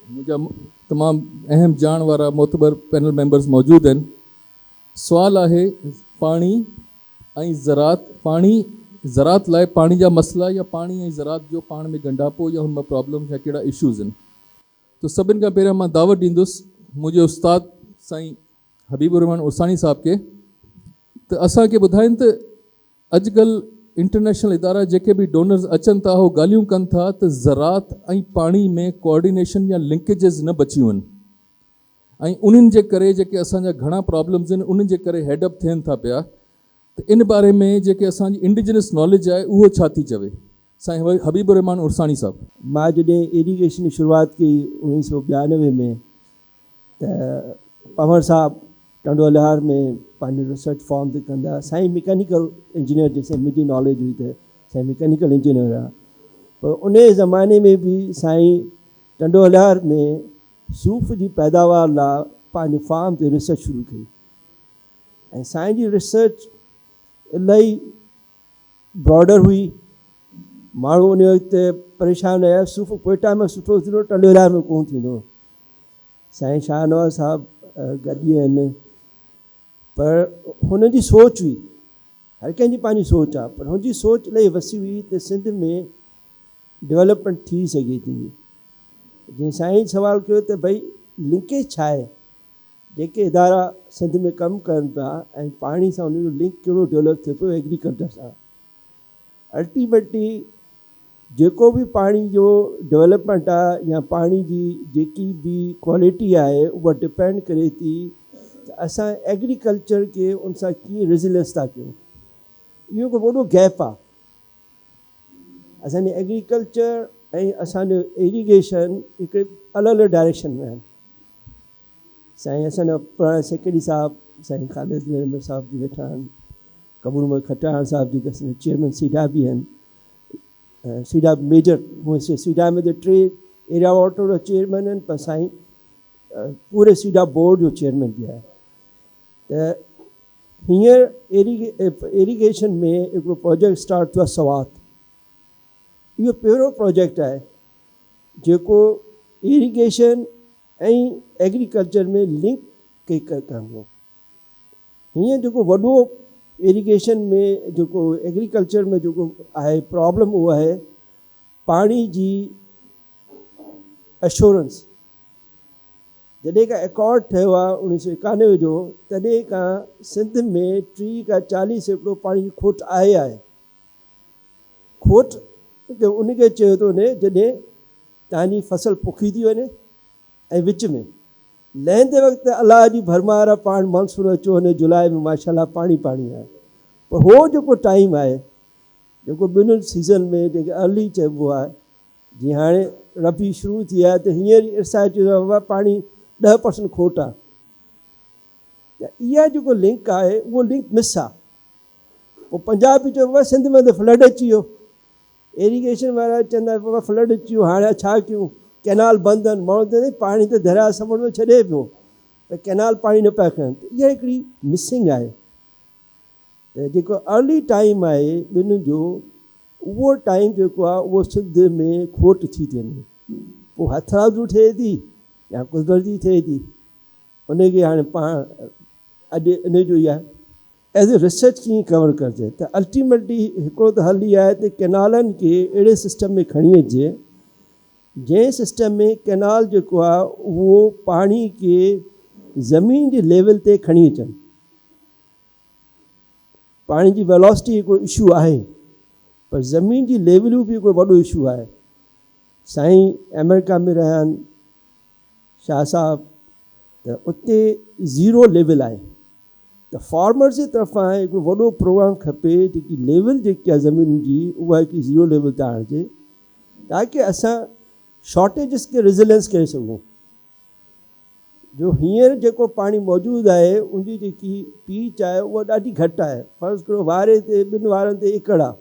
मुझा तमाम अहम जान वारा मोतबर पैनल मेंबर्स मौजूद हैं। सवाल है पानी ऐं ज़रात, पानी ज़रात लाइ पानी जा मसला या पानी ऐं ज़रात जो पाण में ॻंढापो या हुन प्रॉब्लम या कहिड़ा इशूज़ आहिनि। तो सभिनि खां पहिरियों मां दावत ॾींदुसि मुंहिंजे उस्ताद साईं हबीबुर रहमान उरसानी साहब के, त असांखे ॿुधाइनि त अॼुकल्ह इंटरनेशनल इदारा जेके भी डोनर्स अचनि था हो ॻाल्हियूं कनि था त ज़रात ऐं पाणी में कोऑर्डिनेशन या लिंकेजिस न बचियूं आहिनि ऐं उन्हनि जे करे जेके असांजा घणा प्रॉब्लम्स आहिनि उन्हनि जे करे हेडअप थियनि था पिया। त इन बारे में जेके असांजी इंडिजिनस नॉलेज आहे उहो छा थी चवे। साईं हबीबुर रहमान उरसानी साहब। मां जॾहिं इरीगेशन जी शुरूआत कई 1992 में, त पंवर साहब टंडोलिहार में पंहिंजो रिसर्च फॉर्म ते कंदा। साईं मैकेनिकल इंजीनियर जैसे मुंहिंजी नॉलेज हुई त साईं मैकेनिकल इंजीनियर आहे, पर उन ज़माने में भी साईं टंडोलिहार में सूफ़ जी पैदावार लाइ पंहिंजे फार्म ते रिसर्च शुरू कई ऐं साईं जी रिसर्च इलाही ब्रॉडर हुई। माण्हू उन वक़्तु परेशान हुया, सूफ़ कोयटा में सुठो थींदो, टंडोलिहार में कोन थींदो। साईं शाहनवाज़ साहब गॾी आहिनि, पर हुन जी सोच हुई, हर कंहिंजी पंहिंजी सोच आहे, पर हुनजी सोच इलाही वसी हुई त सिंध में डेवलपमेंट थी सघे थी। जीअं साईं सवाल कयो त भई लिंकेज छा आहे, जेके इदारा सिंध में कमु कनि था ऐं पाणी सां उन जो लिंक कहिड़ो डेवलप थिए पियो एग्रीकल्चर सां। अल्टीमेटली जेको भी पाणी जो डेवलपमेंट आहे या पाणी जी जेकी भी क्वालिटी आहे उहा डिपेंड करे थी त असां एग्रीकल्चर के उन सां कीअं रेज़िलियंस था कयूं। इहो हिकु वॾो गैप आहे। असांजे एग्रीकल्चर ऐं असांजो इरीगेशन हिकिड़े अलॻि अलॻि डायरेक्शन में आहिनि। साईं असांजा पुराणा सेक्रेटरी साहिबु साईं ख़ालिद नरमर साहब जी वेठा आहिनि, कबूर उमर खटाण साहब जी असांजा चेयरमैन सीडा बि आहिनि। सीडा मेजर हुअसि, सीडा में त 3 एरिया वाटर जो चेयरमैन आहिनि, पर साईं पूरे सीडा बोर्ड जो चेयरमैन बि आहे। त हींअर इरीगेशन में हिकिड़ो प्रोजेक्ट स्टार्ट थियो आहे सवात। इहो पहिरियों प्रोजेक्ट आहे जेको इरीगेशन ऐं एग्रीकल्चर में लिंक कंदो। हीअं जेको वॾो इरीगेशन में जेको एग्रीकल्चर में जेको आहे प्रॉब्लम उहा आहे पाणी जी एश्योरेंस। जॾहिं खां एकॉर्ड ठहियो आहे 1991 जो, तॾहिं खां सिंध में 30 खां 40% पाणी जी खोट आहे। खोट उनखे चयो थो वञे जॾहिं तव्हांजी फसल पोखी थी वञे ऐं विच में लहंदे वक़्तु अलाह जी भरमार आहे, पाण मानसून अचो वञे, जुलाई में माशाल्लाह पाणी पाणी आहे। पर उहो जेको टाइम आहे जेको ॿिन्हिनि सीज़न में जेके अर्ली चइबो आहे, जीअं हाणे रबी शुरू थी आहे त हींअर ई इर्सा चयो आहे पाणी 10% खोट आहे। त इहा जेको लिंक आहे उहो लिंक मिस आहे। पोइ पंजाब बि चइबो आहे सिंध में त फ्लड अची वियो, इरीगेशन वारा चवंदा बाबा फ्लड अची वियो, हाणे छा कयूं, कैनाल बंदि आहिनि। माण्हू चवंदा पाणी त दरिया समुंड में छॾे पियो, त कैनाल पाणी न पिया खणनि। त इहा हिकिड़ी मिसिंग आहे। त जेको अर्ली टाइम आहे ॿिन्हिनि जो, उहो टाइम जेको आहे उहो सिंध में खोट थी थी वञे। पोइ हथरादू थिए थी या कुदरती थिए थी, उनखे हाणे पाण अॼु इन जो ई आहे एज़ ए रिसर्च कीअं कवर करिजे। त अल्टीमेटली हिकिड़ो त हल ई आहे त कैनालनि खे अहिड़े सिस्टम में खणी अचे जंहिं सिस्टम में कैनाल जेको आहे उहो पाणी खे ज़मीन जे लेवल ते खणी अचनि। पाणी जी वेलोसिटी हिकिड़ो इशू आहे, पर ज़मीन जी लेवलूं बि हिकिड़ो वॾो इशू आहे। साईं अमेरिका में रहिया आहिनि शाह साहब, त उते ज़ीरो लेवल आहे। त फार्मर्स जे तरफ़ां हिकिड़ो वॾो प्रोग्राम खपे जेकी लेवल जेकी आहे ज़मीन जी उहा हिकिड़ी ज़ीरो लेवल ते आणिजे, ताकी असां शॉर्टेजिस खे रेज़िलियंस करे सघूं। जो हींअर जेको पाणी मौजूदु आहे उनजी जेकी पीच आहे उहा ॾाढी घटि आहे। फ़र्ज़ु कयो वारे ते 2 वारनि ते एकड़ आहे,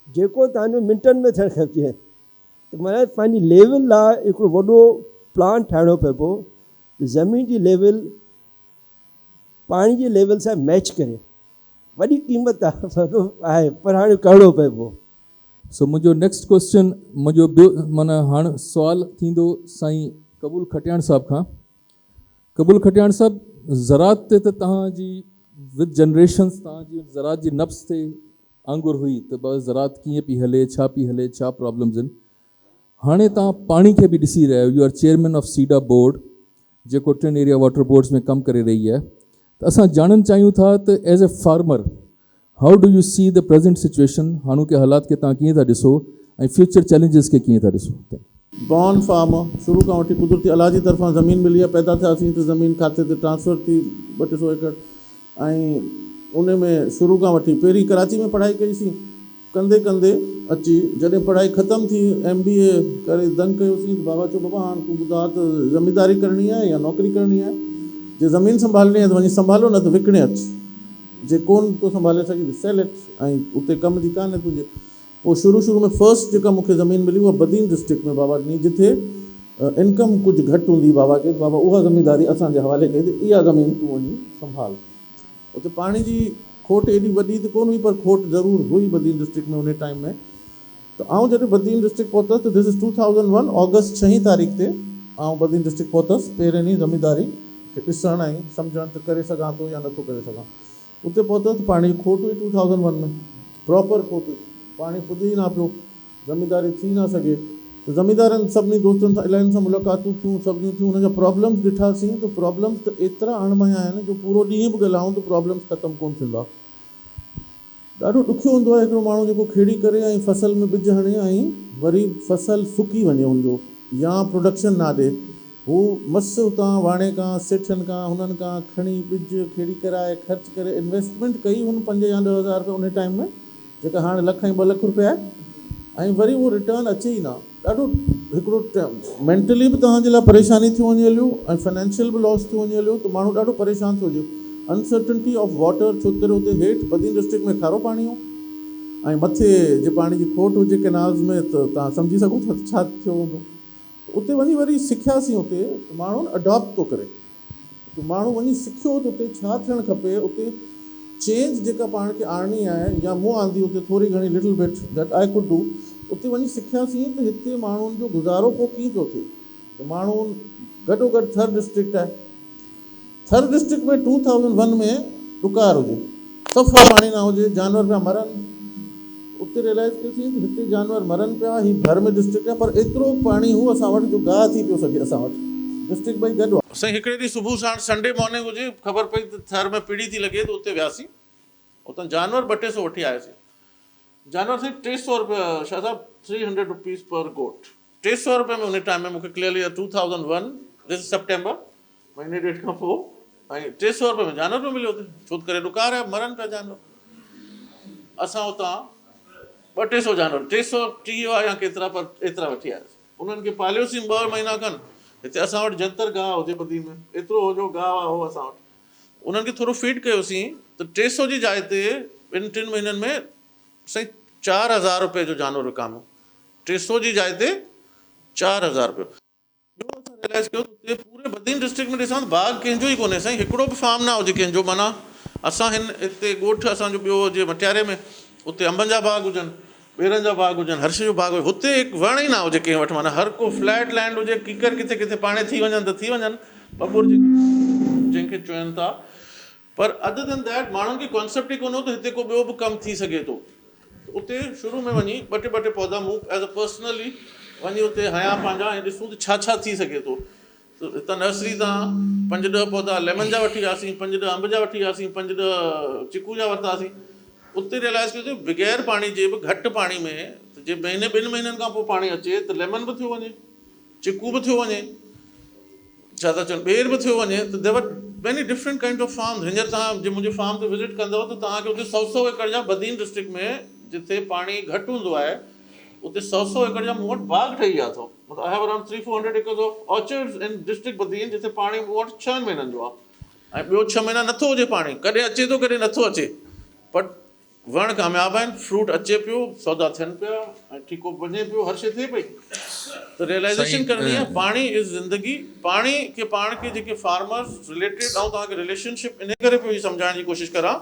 जेको तव्हांजो मिंटनि में थियणु खपजे। त माना पंहिंजी लेवल लाइ हिकिड़ो वॾो प्लान ठाहिणो पइबो, ज़मीन जी लेवल पाणी जी लेवल सां मैच करे। वॾी क़ीमत आहे पर हाणे करिणो पइबो। सो मुंहिंजो नेक्स्ट क्वेश्चन मुंहिंजो ॿियो माना हाणे सुवालु थींदो साईं कबूल खटियाण साहब खां। कबूल खटियाण साहब, ज़रात ते त तव्हांजी विद जनरेशन्स तव्हांजी ज़रात जी नब्स ते आंगुर हुई त ज़रात कीअं पई हले, छा पई हले, छा प्रॉब्लम्स आहिनि। हाणे तव्हां पाणी खे बि ॾिसी रहिया आहियो, you are chairman of SIDA board जेको 10 एरिया वाटर बोर्ड्स में कमु करे रही आहे। त असां ॼाणणु चाहियूं था त as a farmer how do you see the present situation, हाणोके हालात खे तव्हां कीअं था ॾिसो ऐं फ्यूचर चैलेंजिस खे कीअं था ॾिसो। बॉर्न फार्मर, शुरू खां वठी कुदरती अलाह जी तरफ़ां ज़मीन मिली आहे, पैदा थियासीं त ज़मीन खाते ते ट्रांसफ़र थी 200 एकड़, ऐं उन में शुरू खां वठी पहिरीं कराची में पढ़ाई कईसीं, कंदे कंदे अची जॾहिं पढ़ाई ख़तमु थी MBA करे दंग कयोसीं त बाबा चयो बाबा हाणे तूं ॿुधा त ज़मींदारी करणी आहे या नौकिरी करणी आहे, जे ज़मीन संभालणी आहे त वञी संभालो, न त विकिणे अचु, जे कोन थो संभाले सघी त सेल इट, ऐं उते कम जी कान्हे तुंहिंजे। पोइ शुरू में फर्स्ट जेका मूंखे ज़मीन मिली उहा बदीन डिस्ट्रिक्ट में बाबा ॾिनी, जिथे इनकम कुझु घटि हूंदी बाबा खे, बाबा उहा ज़मीनदारी असांजे हवाले कई त इहा ज़मीन तूं वञी संभाल। उते पाणी जी खोट एॾी वॾी त कोन हुई, पर खोट ज़रूरु हुई बदीन डिस्ट्रिक्ट में उन टाइम में। त आउं जॾहिं बदीन डिस्ट्रिक्ट पहुतसि त दिस इज़ 2001 ऑगस्ट 6 तारीख़ ते आउं बदीन डिस्ट्रिक्ट पहुतसि, पहिरें ॾींहुं ज़मीनदारी खे ॾिसणु ऐं सम्झणु त करे सघां थो या नथो करे सघां। उते पहुतसि त पाणी जी खोट हुई 2001 में, प्रॉपर खोट हुई, पाणी पुॼे ई न पियो, ज़मीनदारी थी न सघे। त ज़मीनदारनि सभिनी दोस्तनि सां इलाहियुनि सां मुलाक़ातूं थियूं, सभिनियूं थियूं, हुनजा प्रॉब्लम्स ॾिठासीं त प्रॉब्लम्स त एतिरा अणमया आहिनि जो पूरो ॾींहुं बि ॻाल्हायूं त प्रॉब्लम्स ख़तमु कोन थींदा। ॾाढो ॾुखियो हूंदो आहे हिकिड़ो माण्हू जेको खेड़ी करे ऐं फसल में ॿिज हणे ऐं वरी फसल सुकी वञे हुनजो या प्रोडक्शन ना ॾे, हू मस हुतां वाणे खां सेठनि खां हुननि खां खणी ॿिज खेड़ी कराए ख़र्च करे इन्वेस्टमेंट कई हुन 5 या 10 हज़ार रुपया उन टाइम में, जेका हाणे लख ऐं 2 लख रुपया आहे, ऐं वरी उहो रिटर्न अचे ई न। ॾाढो हिकिड़ो मेंटली बि तव्हांजे लाइ परेशानी थी वञे हलियो ऐं फाइनेंशियल बि लॉस थी वञे हलियो, त माण्हू ॾाढो परेशान थो हुजे। अनसर्टनिटी ऑफ वाटर, छो करे हुते हेठि बदीन डिस्ट्रिक्ट में खारो पाणी हो ऐं मथे जे पाणी जी खोट हुजे कैनाल्स में, त तव्हां सम्झी सघो था छा थियो हूंदो। उते वञी वरी सिखियासीं, उते माण्हू अडॉप्ट थो करे, त माण्हू वञी सिखियो त उते छा थियणु खपे, उते चेंज जेका पाण खे आणणी आहे या मूं आंदी उते थोरी घणी little bit that I could do, उते वञी सिखियासीं त हिते माण्हुनि जो गुज़ारो पोइ कीअं पियो थिए। त माण्हू गॾोगॾु थर डिस्ट्रिक्ट आहे, थर डिस्ट्रिक्ट में 2001 में ॾुकार हुजे, सफ़ा पाणी न हुजे, जानवर पिया मरनि। उते रियलाइज़ कयोसीं त हिते जानवर मरनि पिया, हीअ भर में डिस्ट्रिक्ट आहे, पर एतिरो पाणी हू असां वटि जो गाह थी पियो सघे असां वटि, डिस्ट्रिक्ट भई गॾु आहे। असां हिकिड़े ॾींहुं सुबुह साण संडे मॉर्निंग हुजे, ख़बर पई त थर में पीड़ी थी लॻे, त उते वियासीं, उतां जानवर 200 वठी आयासीं। जानवर साईं 300 रुपया, शाह साहब 300 रुपीज़ पर गोट, 300 रुपये में उन टाइम में मूंखे क्लियरली 2001 दिस सितंबर महीने ॾेढ खां पोइ, ऐं 300 रुपये में जानवर पियो मिलियो उते, छो करे ॾुकार आहे, मरनि पिया जानवर। असां उतां 200 जानवर, 330 हुआ या केतिरा, पर एतिरा वठी आयासीं, उन्हनि खे पालियोसीं 2 महीना खनि। हिते असां वटि जंतर गाह हुजे बदीन में, एतिरो हुजो गाह हो असां वटि, उन्हनि खे थोरो फीड कयोसीं त 300 जी जाइ ते ॿिनि 3 महीननि में साईं 4000 रुपये जो जानवर विकामो, 300 जी जाइ ते 4000 रुपयो। ॿियो असां रियलाइज़ कयो त पूरे बदीन डिस्ट्रिक्ट में ॾिसां बाग कंहिंजो ई कोन्हे साईं, हिकिड़ो बि फार्म न हुजे कंहिंजो। माना असां हिते ॻोठु असांजो ॿियो हुजे मटियारे में, उते अंबनि जा बाग हुजनि, ॿेरनि जा बाग हुजनि, हर्ष जो बाग हुजे, हुते हिकु वण ई न हुजे कंहिं वटि। माना हर को फ्लैट लैंड हुजे, कीकर किथे किथे पाणे थी वञनि त थी वञनि, बबूर जंहिंखे चवनि था, पर अदर देन दैट माण्हुनि खे कॉन्सेप्ट ई कोन हो त हिते को ॿियो बि कमु थी सघे थो। उते शुरू में वञी ॿ टे पौधा मूं एज़ अ पर्सनली वञी उते हया पंहिंजा ऐं ॾिसूं त छा थी सघे थो। त हितां नर्सरी तां 5-10 पौधा लेमन जा वठी वियासीं, 5-10 अंब जा वठी वियासीं, 5-10 चिकू जा वरितासीं। उते रियलाइज़ कयोसीं बग़ैर पाणी जे बि घटि पाणी में, जे महीने 2 महीननि खां पोइ पाणी अचे त लेमन बि थियो वञे, चिकू बि थियो वञे, छा था चवनि ॿेर बि थियो वञे। त there are many different kind of farm. हींअर तव्हां जे मुंहिंजे फार्म ते विज़िट कंदव त तव्हांखे उते 100 एकड़ जा बदीन डिस्ट्रिक्ट में जिथे पाणी घटि हूंदो आहे, उते 100 एकड़ जा मूं वटि बाग ठही विया अथव। मतिलबु I have around 300-400 acres of orchards इन डिस्ट्रिक्ट बदीन, जिथे पाणी मूं वटि 6 महीननि जो आहे ऐं ॿियो 6 महीना नथो हुजे पाणी, कॾहिं अचे थो कॾहिं नथो अचे, बट वण कामयाबु आहिनि, फ्रूट अचे पियो, सौदा थियनि पिया ऐं ठीको वञे पियो, हर शइ थिए पई। त रियलाइज़ेशन करणी आहे पाणी इज़ ज़िंदगी। पाणी खे पाण खे जेके फार्मर्स रिलेटेड, ऐं तव्हांखे रिलेशनशिप इन करे पियो ई सम्झाइण जी कोशिशि करां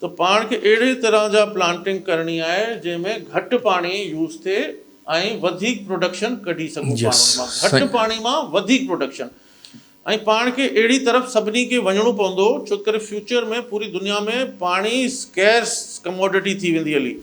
त त पाण खे अहिड़े तरह जा प्लांटिंग करणी आहे जंहिंमें घटि पाणी यूज़ थिए ऐं वधीक प्रोडक्शन कढी सघूं Yes. पाण मां, घटि पाणी मां वधीक प्रोडक्शन। ऐं पाण खे अहिड़ी तरफ़ सभिनी खे वञिणो पवंदो छो करे फ्यूचर में पूरी दुनिया में पाणी स्कैर्स कमोडिटी थी वेंदी हली।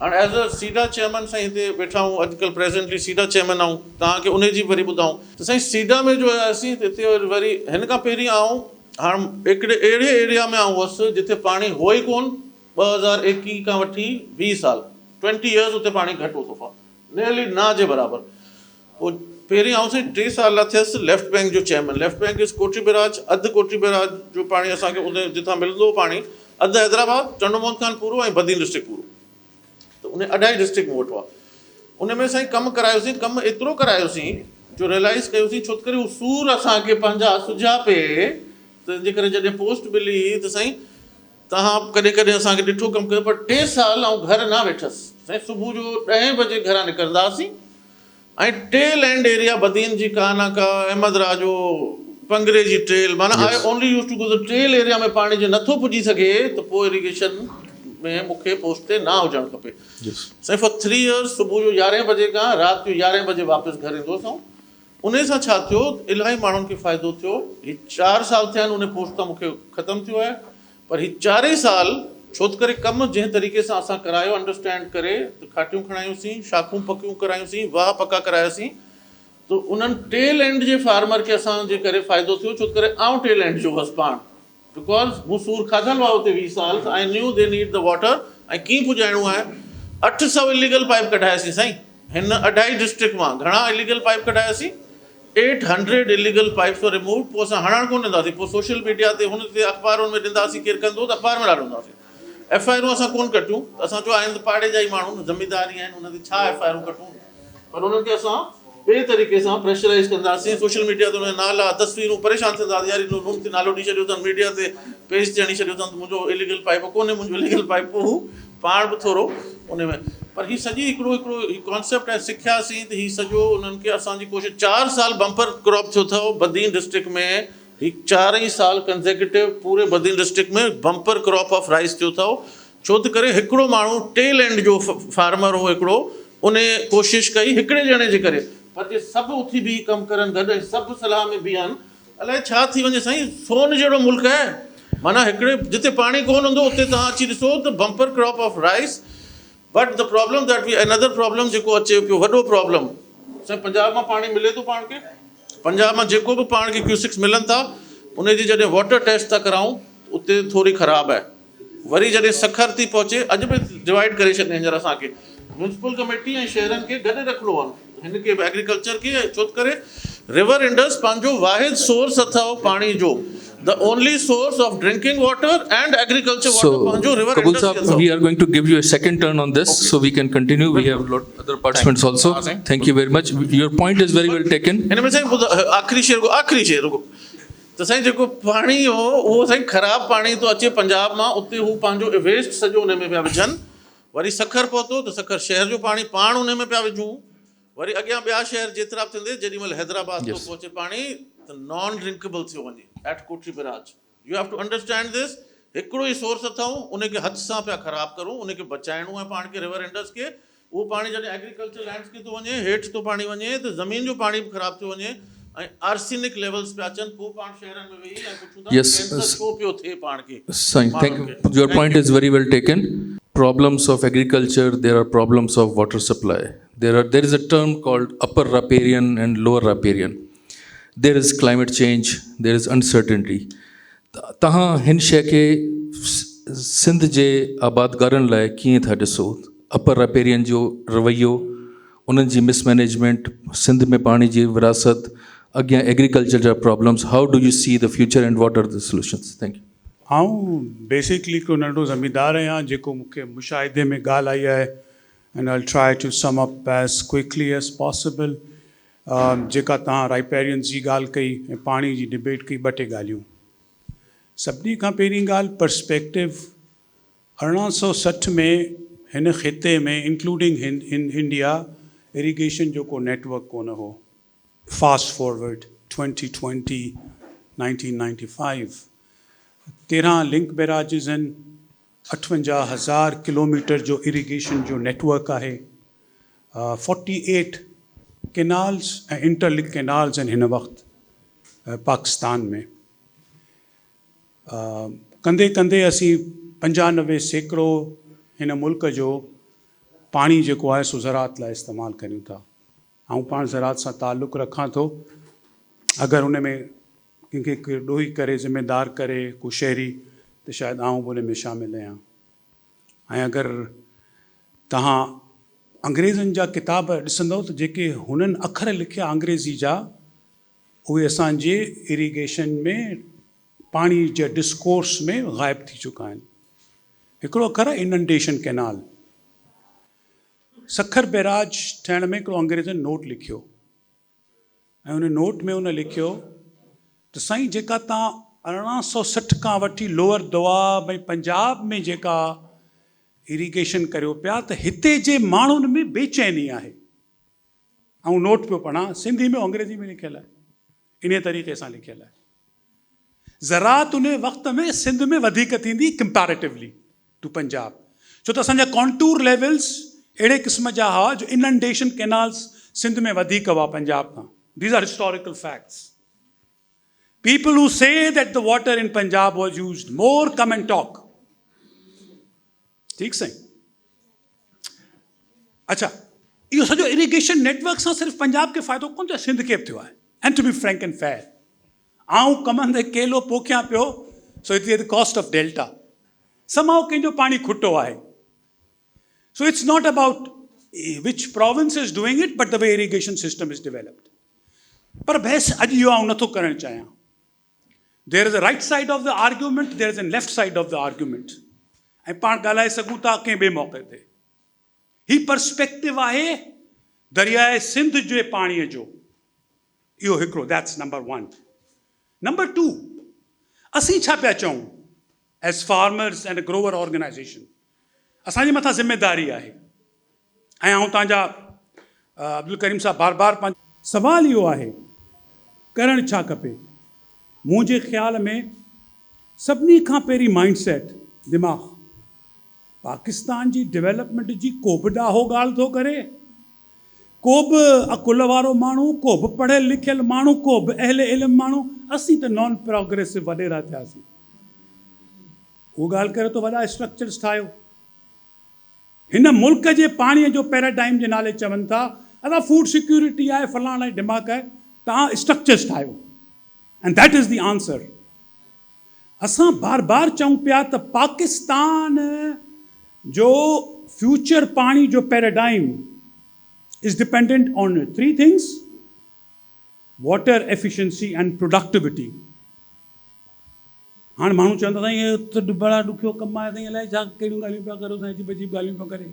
हाणे एज़ अ सीडा चेयरमैन साईं हिते वेठा आहियूं, अॼुकल्ह प्रेज़ेंटली सीडा चेयरमैन आहियूं, तव्हांखे उन जी वरी ॿुधाऊं त साईं सीडा में जो आहे असीं हिते वरी हिन खां पहिरीं आऊं हाणे हिकिड़े अहिड़े एरिया में आऊं हुअसि जिते पाणी हो ई कोन 2021 खां वठी 20 साल 20 इयर्स उते पाणी घटि हो सफ़ा नियरली ना जे बराबरि। पोइ पहिरीं आऊं साईं 3 साल थियसि लेफ्ट बैंक जो chairman. Left bank is Kotri barrage, अधु कोटरी बैराज जो पाणी असांखे उन जितां मिलंदो हो पाणी, अधु हैदराबाद चंडूमोहन खान पूरो ऐं बदीन डिस्ट्रिक्ट पूरो, त उन अढाई डिस्ट्रिक्ट में वठो आहे। उन में साईं कमु करायोसीं, कमु एतिरो करायोसीं जो रियलाइज़ कयोसीं छो करे हू सूर असांखे पंहिंजा सुझा पिए, तंहिंजे करे जॾहिं पोस्ट मिली त साईं तव्हां कॾहिं कॾहिं असांखे ॾिठो कमु कयो, पर 3 साल ऐं घर न वेठसि साईं। सुबुह जो 10 बजे घरां निकिरंदा हुआसीं ऐं टे लैंड एरिया बदीन जी कानाका, अहमद राजो, पंगरे जी ट्रेल, माना I only use to go the trail area में पाणी जे नथो पुॼी सघे त पोइ इरिगेशन में मूंखे पोस्ट ते न हुजणु खपे साईं। फॉर 3 इयर्स सुबुह जो 11 बजे खां राति जो 11 बजे वापसि घर ईंदो हुउसि। उन सां छा थियो, इलाही माण्हुनि खे फ़ाइदो थियो। हीउ 4 साल थिया आहिनि उन पोस्ट तां मूंखे ख़तमु थियो आहे, पर हीउ 4 साल छो करे कमु जंहिं तरीक़े सां असां करायो अंडरस्टैंड करे, त खाटियूं खणायूंसीं, शाखूं पकियूं करायूंसीं, वाह पका करायासीं, त उन्हनि टेल एंड जे फार्मर खे असांजे करे फ़ाइदो थियो छो करे आउं टेल एंड जो हुअसि पाण, बिकॉज़ मूं सूर खाधल हुआ हुते 20 साल, I knew they need the water ऐं कीअं पुॼाइणो आहे। 800 इलीगल पाइप कढायासीं साईं हिन अढाई डिस्ट्रिक्ट मां। घणा इलीगल पाइप कढायासीं? 800 इलीगल पाइप्स वर रिमूव। पोइ असां हणण कोन ॾींदासीं, पोइ सोशल मीडिया ते हुन ते अख़बारुनि में ॾींदासीं, केरु कंदो त अख़बार में ॾाढो ॾींदासीं। FIR असां कोन कटियूं, असां चयो आहिनि त पाड़े जा ई माण्हू ज़मीदारी आहिनि, हुन ते छा FIR कटूं, पर उन्हनि खे असां ॿिए तरीक़े सां प्रेशराइज़ कंदासीं। सोशल मीडिया ते उनजा नाला तस्वीरूं, परेशान थींदा यार इन ते नालो ॾेई छॾियो अथनि, मीडिया ते पेज ते हणी छॾियो अथनि त मुंहिंजो इलीगल पाइप कोन्हे, मुंहिंजो इलीगल पाइप। पोइ हू पाण बि थोरो उन में, पर हीअ सॼी हिकिड़ो कॉन्सेप्ट आहे, सिखियासीं त हीअ सॼो उन्हनि खे असांजी कोशिशि। 4 साल बम्पर क्रॉप थियो अथव बदीन डिस्ट्रिक्ट में, हीअ 4 ई साल कंसेक्यूटिव पूरे बदीन डिस्ट्रिक्ट में बम्पर क्रॉप ऑफ राइस थियो अथव। छो त करे हिकिड़ो माण्हू टेल एंड जो फार्मर हो हिकिड़ो, उन कोशिशि कई हिकिड़े ॼणे जे करे, पर जे सभु उथी बीह कमु करनि गॾु, सभु सलाह में बीहनि, अलाए छा थी वञे साईं। सोन जहिड़ो मुल्क आहे, माना हिकिड़े जिते पाणी कोन हूंदो उते तव्हां अची ॾिसो त bumper crop of rice. But the problem that we another problem जेको अचे पियो, वॾो प्रॉब्लम साईं, पंजाब मां पाणी मिले थो पाण खे, पंजाब मां जेको बि पाण खे क्यूसिक्स मिलनि था, उन जी जॾहिं वाटर टेस्ट था कराऊं उते थोरी ख़राबु आहे। वरी जॾहिं सखर थी पहुचे, अॼु बि डिवाइड करे छॾे हींअर असांखे म्यूनिसिपल कमेटी ऐं शहरनि खे गॾु रखिणो आहे, हिन खे एग्रीकल्चर खे, छो करे रिवर इंडस पंहिंजो वाहिद सोर्स अथव पाणी जो, the only source of drinking water and agriculture water पंहिंजो river Kabul Indus sahab, we are going to give you a second turn on this, so we can continue. We have a lot other participants also. Thank you very much. Your point is very well taken. हिन में साईं आख़िरी शेर रुको त साईं जेको पाणी हो उहो साईं ख़राबु पाणी थो अचे पंजाब मां, उते हू पंहिंजो वेस्ट सॼो उन में पिया विझनि। वरी सखर पहुतो त सखर शहर जो पाणी पाण उन में पिया विझूं, वरी अॻियां ॿिया शहर जेतिरा बि थींदे, जेॾी महिल हैदराबाद थो पहुचे पाणी त नॉन ड्रिंकेबल थियो वञे at Kotri barrage. You have to understand this. हिकिड़ो ई सोर्स अथऊं, उनखे हथ सां पिया ख़राबु करूं, उनखे बचाइणो आहे पाण खे, रिवर इंडस खे। उहो पाणी जॾहिं एग्रीकल्चर लैंड्स खे थो वञे, हेठि थो पाणी वञे, त ज़मीन जो पाणी बि ख़राबु थो वञे ऐं आर्सेनिक लेवल्स पिया अचनि। पोइ पाण शहरनि में वेही ऐं पुछूं था कैंसर छो पियो थिए पाण खे। Thank you. Your point is very well taken. Problems of agriculture, there are problems of water supply. There is a term called upper riparian and lower riparian. There is climate change, there is uncertainty. तहां हिन शइ खे सिंध जे आबादगारनि लाइ कीअं था ॾिसो? Upper रैपेरियन जो रवैयो, उन्हनि जी मिसमैनेजमेंट, सिंध में पाणी जी विरासत, अॻियां एग्रीकल्चर जा problems, how do you see the future and what are the solutions? Thank you. आऊं बेसिकली को नंढो ज़मींदार आहियां जेको मूंखे मुशाहिदे में ॻाल्हि आई आहे, and I try to sum up as quickly as possible. जेका तव्हां राइपेरियन जी ॻाल्हि कई ऐं पाणी जी डिबेट कई, ॿ टे ॻाल्हियूं। सभिनी खां पहिरीं ॻाल्हि पर्सपेक्टिव, 1860 में हिन ख़िते में इंक्लूडिंग इन इंडिया इरीगेशन जो को नेटवर्क कोन हो। फास्ट फॉरवर्ड 2020 1995 13 लिंक बैराजिस आहिनि, 58,000 किलोमीटर जो इरिगेशन जो नेटवर्क आहे, 48 केनाल्स ऐं इंटरलिंक केनाल्स आहिनि हिन वक़्तु पाकिस्तान में। कंदे कंदे असीं 95% हिन मुल्क जो पाणी जेको आहे सो ज़राअत लाइ इस्तेमालु करियूं था। ऐं पाण ज़राअत सां ताल्लुक़ु रखां थो। अगरि उन में कंहिंखे ॾोही करे ज़िमेदार करे को शहरी त शायदि आउं बि उन में शामिलु आहियां। ऐं अगरि तव्हां अंग्रेज़नि जा किताब ॾिसंदव त जेके हुननि अखर लिखिया अंग्रेज़ी जा, उहे असांजे इरिगेशन में पाणी जे डिस्कोर्स में ग़ाइबु थी चुका आहिनि। हिकिड़ो अखर आहे इनंडेशन कैनाल। सखर बैराज ठहिण में हिकिड़ो अंग्रेज़नि नोट लिखियो ऐं उन नोट में उन लिखियो त साईं जेका तव्हां 1860 खां वठी लोअर दोआब ऐं पंजाब में जेका इरिगेशन करियो पिया त हिते जे माण्हुनि में बेचैनी आहे। ऐं नोट पियो पढ़ां, सिंधी में अंग्रेज़ी में लिखियलु आहे, इन तरीक़े सां लिखियलु आहे। ज़राअत उन वक़्त में सिंध में वधीक थींदी कंपैरेटिवली टू पंजाब, छो त असांजा कॉन्टूर लेवल्स अहिड़े क़िस्म जा हुआ जो इनंडेशन कैनाल्स सिंध में वधीक हुआ पंजाब खां। These are historical facts. People who say that the water in Punjab was used more, come and talk. ठीक सही। अच्छा, इहो सॼो इरिगेशन नेटवर्क सां सिर्फ़ु पंजाब खे फ़ाइदो कोन थियो, सिंध खे बि थियो आहे। And to be frank and fair, आउं कमंदे केलो पोखियां पियो, so it is the cost of delta. समाओ कंहिंजो पाणी खुटो आहे। So it's not about which province is doing it, but the way irrigation system is developed. पर बहस अॼु इहो आउं नथो करणु चाहियां। There is a right side of the argument, there is a left side of the argument. ऐं पाण ॻाल्हाए सघूं था कंहिं ॿिए मौक़े ते। ही पर्सपेक्टिव आहे दरियाए सिंध जे पाणीअ जो। इहो हिकिड़ो, दैट्स नंबर 1। नंबर 2, असीं छा पिया चऊं as farmers and grower organization, असांजे मथां ज़िम्मेदारी आहे। ऐं आउं तव्हांजा अब्दुल करीम साहब बार बार सवाल इहो आहे करणु छा खपे। मुंहिंजे ख़्याल में सभिनी खां पहिरीं माइंड सेट, दिमाग़, पाकिस्तान जी डेवलपमेंट जी को बि ॾाहो ॻाल्हि थो करे, को बि अकुल वारो माण्हू, को बि पढ़ियलु लिखियलु माण्हू, को बि अहले इल्मु माण्हू, असीं त नॉन प्रोग्रेसिव वॾेरा थियासीं। उहो ॻाल्हि करे तो वॾा स्ट्रक्चर्स ठाहियो। हिन मुल्क जे पाणीअ जो पैराडाइम जे नाले चवनि था असां फूड सिक्योरिटी आहे, फलाण आहे, दिमाग़ आहे, तव्हां स्ट्रक्चर्स ठाहियो। And that is the answer. असां बार बार चऊं पिया त पाकिस्तान जो फ्यूचर पाणी जो paradigm is dependent on 3 things: water efficiency and productivity. हाणे माण्हू चवंदा साईं इहो त बड़ा ॾुखियो कमु आहे, साईं अलाए छा कहिड़ियूं ॻाल्हियूं पिया करो, साईं अजीब अजीब ॻाल्हियूं पिया करे।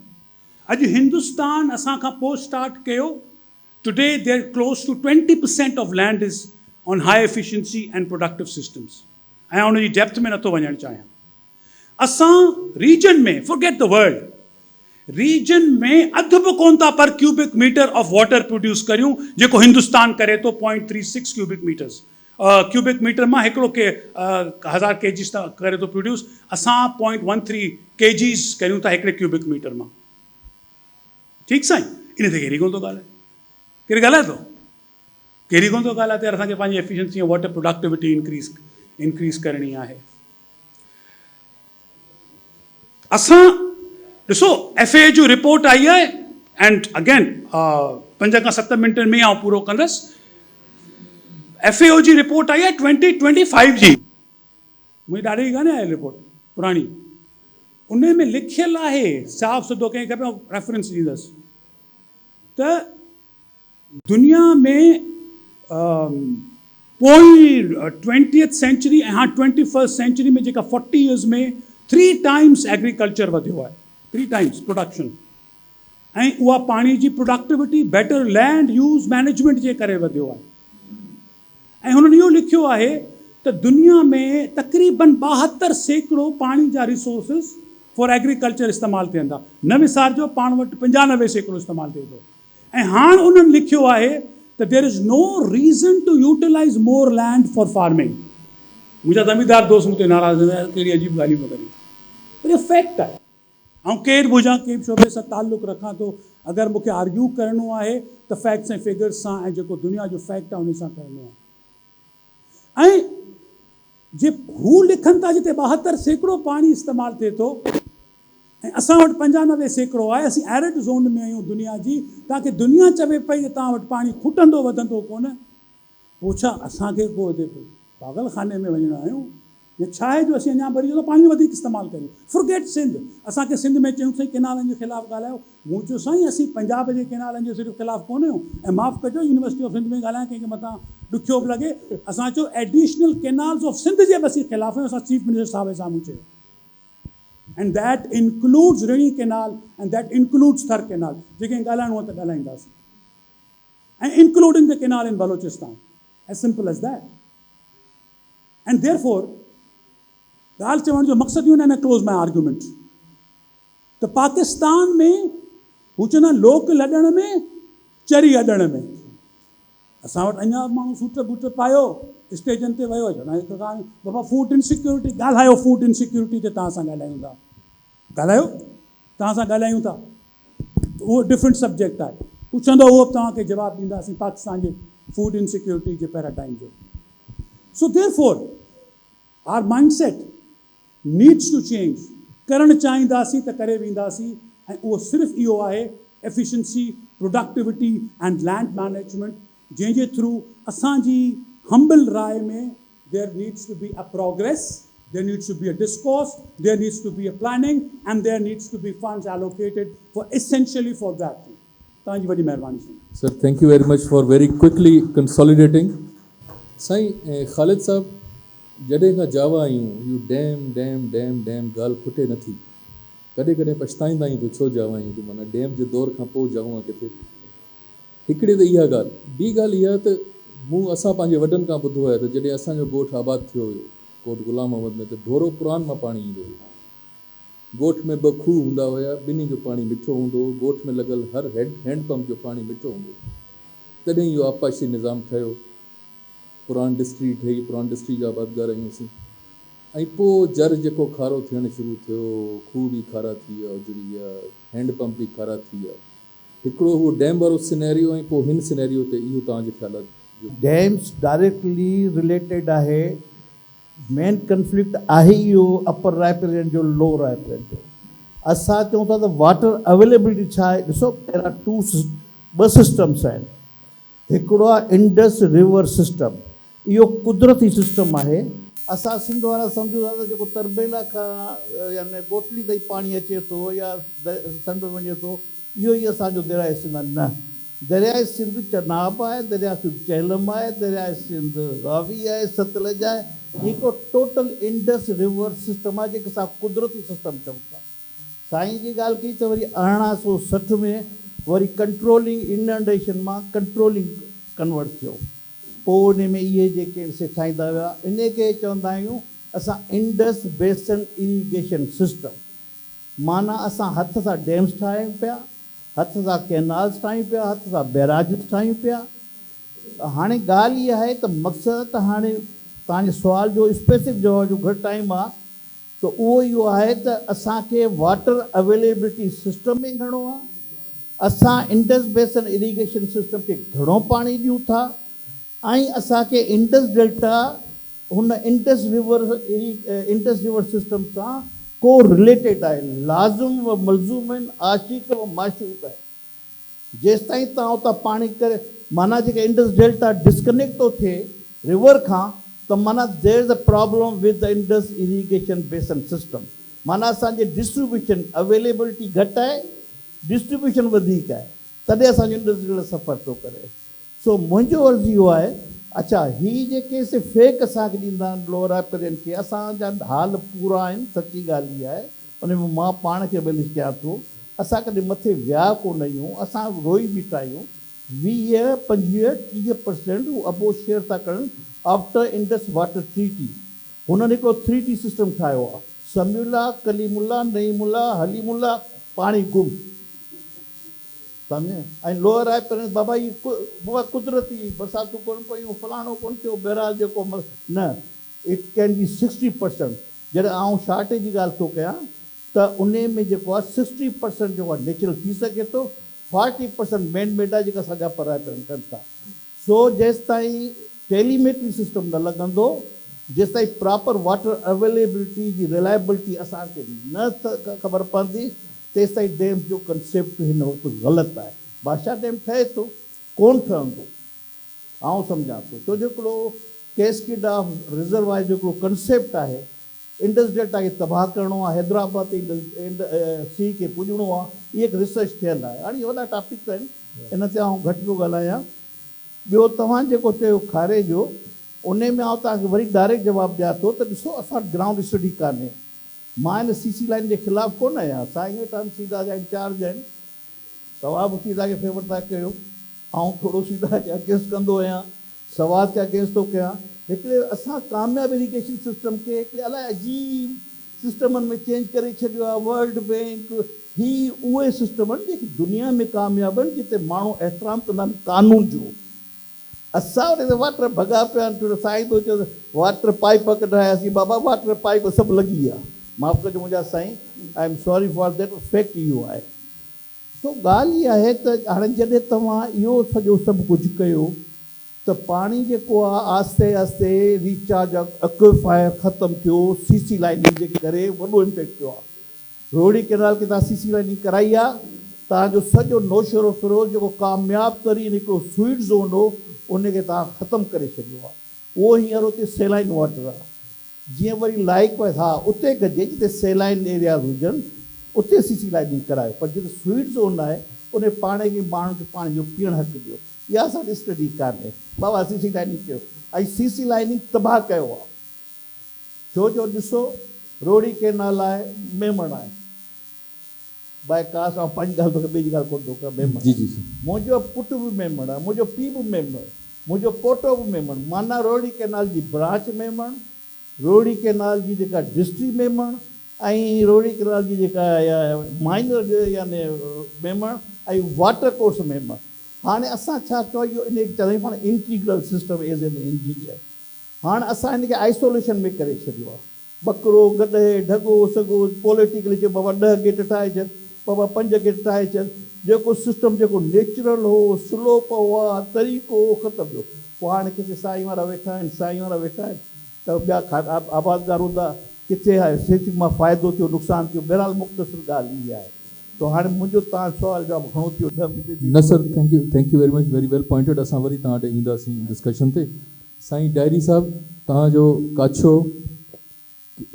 अॼु हिंदुस्तान असां खां पोइ स्टार्ट कयो। Today there close to 20% of land is on high efficiency and productive systems. ऐं उनजी डेप्थ में नथो वञणु चाहियां। असां रीजन में, फॉरगेट द वर्ल्ड, रीजन में अधु बि कोन था पर cubic metre of water produce करियूं जेको हिंदुस्तान करे थो 0.36 क्यूबिक मीटर्स। क्यूबिक मीटर मां हिकिड़ो के 1000 kgs करे थो प्रोड्यूस। असां 0.13 kgs करियूं था हिकिड़े क्यूबिक मीटर मां। ठीकु साईं, इन ते कहिड़ी कोन थो ॻाल्हाए, केरु ॻाल्हाए थो? कहिड़ी कोन थो ॻाल्हाए। त असांखे पंहिंजी एफिशिएंसी ऐं वाटर प्रोडक्टिविटी इंक्रीज़ करणी आहे। असां ॾिसो FAO जो रिपोर्ट आई आहे, एंड अगेन 5 खां 7 मिंटनि में आउं पूरो कंदुसि। FAO जी रिपोर्ट आई आहे 2025 जी, मुंहिंजी ॾाढी कान्हे आहे रिपोर्ट पुराणी। उन में लिखियलु आहे साफ़ सुथरो, कंहिंखे खपे रेफरेंस ॾींदुसि, त दुनिया में पोइ 20th सेंचुरी ऐं हाणे 21st सेंचुरी में जेका 40 years में 3 times एग्रीकल्चर वधियो आहे, 3 times प्रोडक्शन। ऐं उहा पाणी जी productivity better land use management जे करे वधियो आहे। ऐं हुननि इहो लिखियो आहे त दुनिया में तक़रीबन 72% पाणी जा रिसोर्सिस फॉर एग्रीकल्चर इस्तेमालु थियनि था। न विसारजो, पाण वटि 95% इस्तेमालु थिए थो। ऐं हाणे उन्हनि लिखियो आहे त there is no reason to utilise more land for farming. मुंहिंजा ज़मींदार दोस्त मूंखे नाराज़ आहिनि, कहिड़ी अजीब ॻाल्हियूं पिया कनि। पर इहो फैक्ट आहे। ऐं केरु बि हुजां कंहिं बि शोबे सां ताल्लुक़ु रखां थो, अगरि मूंखे आर्ग्यू करिणो आहे त फैक्ट्स ऐं फिगर्स सां ऐं जेको दुनिया जो फैक्ट आहे उन सां करिणो आहे। ऐं जे हू लिखनि था जिते 72% पाणी इस्तेमालु थिए थो ऐं असां वटि 95% आहे, असीं एरिड ज़ोन में आहियूं दुनिया जी, तव्हांखे दुनिया चवे पई त तव्हां वटि पाणी खुटंदो वधंदो कोन, पोइ छा असांखे पोइ हिते पागल खाने में वञणा आहियूं या छा आहे जो असीं अञा वरी पाणी वधीक इस्तेमालु करियूं। फॉरगेट सिंध, असांखे सिंध में चयूं साईं केनालनि जे ख़िलाफ़ु ॻाल्हायो, मूं चयो साईं असीं पंजाब जे केनालनि जे सिर्फ़ु ख़िलाफ़ु कोन आहियूं, ऐं माफ़ु कजो यूनिवर्सिटी ऑफ सिंध में ॻाल्हायां कंहिंखे मथां ॾुखियो बि लॻे, असां चयो एडिशनल केनाल्स ऑफ सिंध जे बि असीं ख़िलाफ़ु आहियूं, असां चीफ मिनिस्टर साहिब जे साम्हूं चयो, and that includes Rainee canal and that includes Thar canal, जेके ॻाल्हाइणो आहे त ॻाल्हाईंदासीं, ऐं including the canal in Balochistan, as simple as that. And therefore ॻाल्हि चवण जो मक़सदु इहो न आहे, क्लोज़ माई आर्ग्यूमेंट, त पाकिस्तान में हू चवंदा लोक लॾण में चरी अॾण में, असां वटि अञा माण्हू सूट बूट पायो स्टेजनि ते वियो चवंदा बाबा फूड इनसिक्योरिटी, ॻाल्हायो फूड इनसिक्योरिटी ते तव्हां सां ॻाल्हायूं था, ॻाल्हायो तव्हां सां ॻाल्हायूं था, उहो डिफरेंट सब्जेक्ट आहे, पुछंदो उहो बि तव्हांखे जवाबु ॾींदासीं पाकिस्तान जे फूड इनसिक्योरिटी जे पैराडाइम जो। So therefore our mindset needs to change, करणु चाहींदासीं त करे वेंदासीं, ऐं उहो सिर्फ़ु इहो आहे efficiency, productivity and land management, जंहिंजे थ्रू असांजी हम्बल राय में there needs to be a progress, there needs to be a discourse, there needs to be a planning and there needs to be funds allocated for essentially for that thing. तव्हांजी वॾी महिरबानी Sain. Sir, thank you very much for very quickly consolidating. Sain Khalid साहब, जॾहिं खां जावा आहियूं इहो dam dam dam dam ॻाल्हि खुटे नथी, कॾहिं कॾहिं पछताईंदा आहियूं त छो जावा आहियूं, त माना डैम जे दौर खां पोइ जाऊं आहे किथे। हिकिड़ी त इहा ॻाल्हि, ॿी ॻाल्हि इहा त असां पंहिंजे वॾनि खां ॿुधो आहे त जॾहिं असांजो ॻोठु आबादु थियो हुयो कोट गुलाम अहमद में, त ढोरो पुरान मां पाणी ईंदो हुयो, ॻोठ में 2 खूह हूंदा हुया, ॿिन्ही जो पाणी मिठो हूंदो हो, ॻोठ में लॻल हर हैंडपंप जो पाणी मिठो हूंदो, तॾहिं इहो आपाशी निज़ाम ठहियो, पुरान डिस्ट्री ठही, पुरान डिस्ट्री जा आबादगार आहियूं, ऐं पोइ जर जेको खारो थियणु शुरू थियो, खूह बि खारा थी विया, उजड़ी विया, हैंडपंप बि खारा थी विया, हिकिड़ो उहो डैम वारो सिनेरियो, ऐं पोइ हिन सिनेरियो ते इहो तव्हांजे ख़्यालात? डैम्स डायरेक्टली रिलेटेड आहे, मेन कंफ्लिक्ट आहे इहो अपर रायपेरियन जो लो रायपेरियन जो। असां चऊं था त वाटर अवेलेबिलिटी छा आहे, ॾिसो पहिरां 2 सिस्टम्स आहिनि, हिकिड़ो आहे इंडस रिवर सिस्टम, इहो कुदरती सिस्टम आहे, असां सिंध वारा सम्झूं था त जेको तरबेला खां यानी कोटली ताईं पाणी अचे थो या संड वञे थो, इहो ई असांजो दरियाए सिंध आहे, न, दरियाए सिंध चनाब आहे, दरिया सिंध चेलम आहे, दरियाए सिंध रावी आहे, सतलज आहे, हिकिड़ो टोटल इंडस रिवर सिस्टम आहे जेके असां कुदरती सिस्टम चऊं था। साईं जी ॻाल्हि कई त वरी 1860 में वरी कंट्रोलिंग इनंडेशन मां कंट्रोलिंग कन्वर्ट थियो, पोइ उन में इहे जेके सेखारींदा विया, इन खे चवंदा आहियूं असां इंडस बेसन इरिगेशन सिस्टम, माना असां हथ सां डैम्स ठाहियूं पिया, हथ सां कैनाल्स ठाहियूं पिया, हथ सां बैराजिस ठाहियूं पिया। हाणे ॻाल्हि इहा आहे त मक़सदु त हाणे तव्हांजे सुवाल जो स्पेसिफिक जवाब जो घटि टाइम आहे, त उहो इहो आहे त असांखे वाटर अवेलेबिलिटी सिस्टम में घणो आहे, असां इंडस बेसन इरिगेशन सिस्टम खे घणो पाणी ॾियूं था, ऐं असांखे इंडस डेल्टा हुन इंडस रिवर सिस्टम सां को रिलेटेड आहे, लाज़िम व मलज़ूम आहिनि, आशिक़ व माशूक़ आहे। जेसि ताईं तव्हां उतां पाणी करे माना जेका इंडस डेल्टा डिस्कनेक्ट थो थिए रिवर खां, त माना there is a problem with the Indus irrigation basin system, माना असांजे डिस्ट्रीब्यूशन अवेलेबिलिटी घटि आहे, डिस्ट्रीब्यूशन वधीक आहे, तॾहिं असांजो इंडस डेल्टा सफ़र थो करे। सो मुंहिंजो अर्ज़ु इहो आहे, अच्छा हीअ जेके से फेक असांखे ॾींदा आहिनि लोअर रायपेरियन खे, असांजा हाल पूरा आहिनि, सची ॻाल्हि इहा आहे, उन में मां पाण खे बि कयां थो, असां कॾहिं मथे विया कोन आहियूं, असां रोई बीठा आहियूं, 20-25-30% अबो शेयर था करनि आफ्टर इंडस वाटर ट्रीटी। हुननि हिकिड़ो 3T सिस्टम ठाहियो आहे, समूला, कलीमुला, नईमुला, हलीमुला, पाणी गुम, सम्झे, ऐं लोअर रायपेरियन बाबा बाबा कुदरती बरसातूं कोन पयूं, फलाणो कोन थियो, बहरहाल जेको न, इट कैन बी 60%। जॾहिं आउं शार्टेज जी ॻाल्हि थो कयां, त उन में जेको आहे 60% जेको आहे नेचुरल थी सघे थो, 40% मैन मेड आहे जेका असांजा पर्यावरण कनि था। सो जेसि ताईं टेलीमेट्री सिस्टम न लॻंदो, जेसि ताईं प्रॉपर वाटर अवेलेबिलिटी जी रिलायबिलिटी असांखे न ख़बर पवंदी, तेसि ताईं डैम जो कंसेप्ट हिन वक़्तु ग़लति आहे। बादशाह डैम ठहे थो, कोन ठहंदो, आउं सम्झां थो, छो जो हिकिड़ो कैस्केड ऑफ रिजर्वायर जो हिकिड़ो कंसेप्ट आहे, इंडस डेल्टा खे तबाह करिणो आहे, हैदराबाद सी खे पुॼणो आहे, इहा हिकु रिसर्च थियल आहे। हाणे वॾा टॉपिक्स आहिनि, इन ते आउं घटि पियो ॻाल्हायां। ॿियो तव्हां जेको चयो खारे जो, उन में आउं तव्हांखे वरी डायरेक्ट जवाबु ॾियां थो त ॾिसो असां ग्राउंड स्टडी कान्हे, मां हिन CC लाइन जे ख़िलाफ़ु कोन आहियां, साईं टर्म सीधा जा इंचार्ज आहिनि, तव्हां बि सीधा खे फेवर था कयो, आउं थोरो सीधा खे अगेंस्ट कंदो आहियां, सवाद खे अगेंस्ट थो कयां। हिकिड़े असां कामयाबु इरिगेशन सिस्टम खे हिकिड़े अलाए अजीब सिस्टमनि में चेंज करे छॾियो आहे। वर्ल्ड बैंक ही उहे सिस्टम आहिनि जेके दुनिया में कामयाबु आहिनि, जिते माण्हू एतिराम कंदा आहिनि कानून जो। असां वटि त वाटर भॻा पिया आहिनि, साईं थो चयो वाटर पाइप कढायासीं, बाबा वाटर पाइप सभु लॻी विया, माफ़ु कजो मुंहिंजा साईं, I am sorry for that, fact इहो आहे। सो ॻाल्हि इहा आहे त हाणे जॾहिं तव्हां इहो सॼो सभु कुझु कयो त पाणी जेको आहे आस्ते आस्ते रिचार्ज एक्विफायर ख़तमु थियो, CC लाइनिंग जे करे वॾो इम्पैक्ट पियो आहे। रोहिणी कैनाल खे तव्हां CC लाइनिंग कराई आहे, तव्हांजो सॼो नौशरो फिरोज़ जेको कामयाबु तरीन हिकिड़ो स्वीट ज़ोन हो, उनखे तव्हां ख़तमु करे छॾियो आहे। उहो हींअर उते सेलाइन वाटर आहे, जीअं वरी लाइक वाइज़ हा उते कजे जिते सेलाइन एरियाज़ हुजनि, उते CC लाइनिंग करायो, पर जिते स्वीट ज़ोन आहे उन पाणी खे माण्हुनि खे पाणी जो पीअणु हक़ ॾियो। इहा असांजी स्टडी कान्हे, बाबा CC लाइनिंग कयो, ऐं CC लाइनिंग तबाह कयो आहे। छो जो ॾिसो रोहिणी कैनाल आहे, मेमण आहे, बाए कास्ट ऐं पंहिंजी ॻाल्हि तोखे ॿिए जी ॻाल्हि कोन थो कर, मेमण। जी जी मुंहिंजो पुटु बि मेमण आहे, मुंहिंजो पीउ बि मेमण, मुंहिंजो पोटो बि मेमण, माना रोहिणी कैनाल जी ब्रांच मेमण, रोहिणी कैनाल जी जेका डिस्ट्रिक्ट मेमण, ऐं रोहिणी कैनाल जी जेका माइनर यानी मेमण, ऐं वाटर कोर्स मेमण। हाणे असां छा चओ, इहो इन चवंदा पाण integral system as an engineer. हाणे असां हिनखे आइसोलेशन में करे छॾियो आहे, ॿकरो गॾे ढगो सॻो पॉलिटिकली चयो बाबा 10 गेट ठाहे छॾ, बाबा 5 गेट ठाहे छॾ, जेको सिस्टम जेको नेचुरल हो, स्लोप हुआ, तरीक़ो हो, ख़तमु थियो। पोइ हाणे किथे साईं वारा वेठा आहिनि, साईं वारा वेठा आहिनि त ॿिया आबादगार हूंदा, किथे आहे सेठ मां फ़ाइदो थियो, नुक़सानु थियो। बहरहाल मुख़्तसिर ॻाल्हि इहा आहे। तो हाणे मुंहिंजो तव्हां सुवाल जवाबु घणो थियो, 10 मिनट न sir, thank you very much, very well pointed. असां वरी तव्हां वटि ईंदासीं डिस्कशन ते। साईं डायरी साहब, तव्हांजो काछो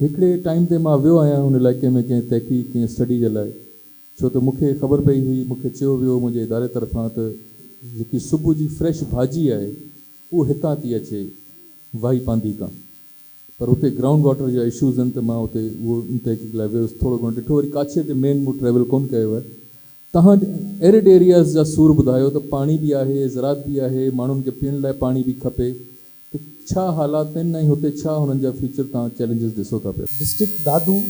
हिकिड़े टाइम ते मां वियो आहियां हुन इलाइक़े में कंहिं तहक़ीक़ कंहिं स्टडी जे लाइ, छो त मूंखे ख़बर पई हुई, मूंखे चयो वियो मुंहिंजे इदारे तरफ़ां त जेकी सुबुह जी फ्रेश भाॼी आहे उहो हितां थी अचे वाई पांदी खां, पर हुते ग्राउंड वाटर जा इशूज़ आहिनि, त मां हुते उहो तहक़ीक़ लाइ वियुसि, थोरो घणो ॾिठो। वरी काछे ते मेन मूं ट्रेवल कोन कयो आहे। तव्हां एरिड एरियाज़ जा सूर ॿुधायो त पाणी बि आहे, ज़रात बि आहे, माण्हुनि खे पीअण लाइ पाणी बि खपे, त छा हालात आहिनि ऐं हुते छा हुननि जा फ्यूचर तव्हां चैलेंजिस ॾिसो था पिया? डिस्ट्रिक्ट दादू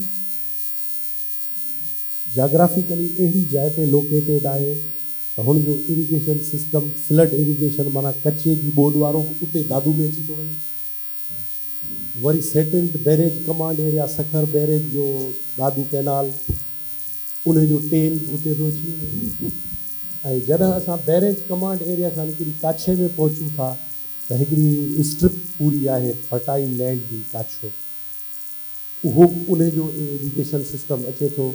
जाग्राफिकली अहिड़ी जाइ ते लोकेटेड आहे त हुनजो इरिगेशन सिस्टम फ्लड इरिगेशन माना कच्चे जी बोड वारो उते दादू में अची थो वञे। वरी settled barrage command area Sukkur barrage जो दादू कैनाल उनजो टेल उते थो अची वञे। ऐं जॾहिं असां बैरेज कमांड एरिया खां निकिरी काछे में पहुचूं था त हिकिड़ी स्ट्रिप पूरी आहे फर्टाइल लैंड जी काछो, उहो उनजो इरिगेशन सिस्टम अचे थो।